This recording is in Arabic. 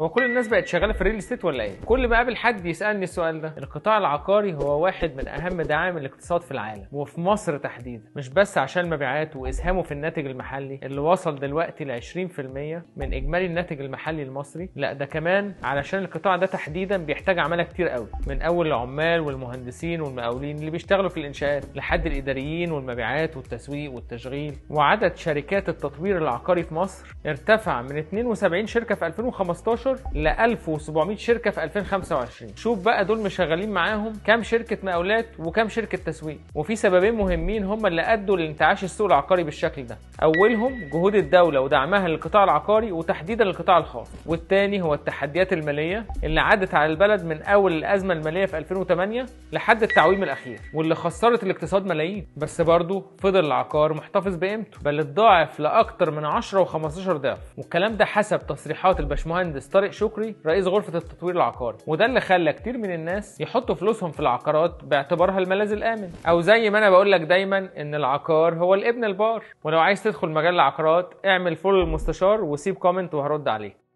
هو كل الناس بقت شغاله في الريل استيت ولا ايه؟ كل ما قابل حد يسالني السؤال ده. القطاع العقاري هو واحد من اهم دعائم الاقتصاد في العالم وفي مصر تحديدا، مش بس عشان المبيعات واسهامه في الناتج المحلي اللي وصل دلوقتي ل 20% من اجمالي الناتج المحلي المصري، لا ده كمان علشان القطاع ده تحديدا بيحتاج عماله كتير قوي، من اول العمال والمهندسين والمقاولين اللي بيشتغلوا في الانشاءات لحد الاداريين والمبيعات والتسويق والتشغيل. وعدد شركات التطوير العقاري في مصر ارتفع من 72 شركه في 2015 ل 1700 شركه في 2025. شوف بقى دول مشغلين معاهم كام شركه مقاولات وكام شركه تسويق. وفي سببين مهمين هم اللي ادوا لانتعاش السوق العقاري بالشكل ده. اولهم جهود الدوله ودعمها للقطاع العقاري وتحديدا للقطاع الخاص، والتاني هو التحديات الماليه اللي عدت على البلد من اول الازمه الماليه في 2008 لحد التعويم الاخير، واللي خسرت الاقتصاد ملايين. بس برضه فضل العقار محتفظ بقيمته، بل اتضاعف لاكتر من 10 و15 ضعف، والكلام ده حسب تصريحات الباشمهندس طارق شكري رئيس غرفه التطوير العقاري. وده اللي خلى كتير من الناس يحطوا فلوسهم في العقارات باعتبارها الملاذ الامن، او زي ما انا بقول لك دايما ان العقار هو الابن البار. ولو عايز تدخل مجال العقارات اعمل فولو للمستشار وسيب كومنت وهرد عليه.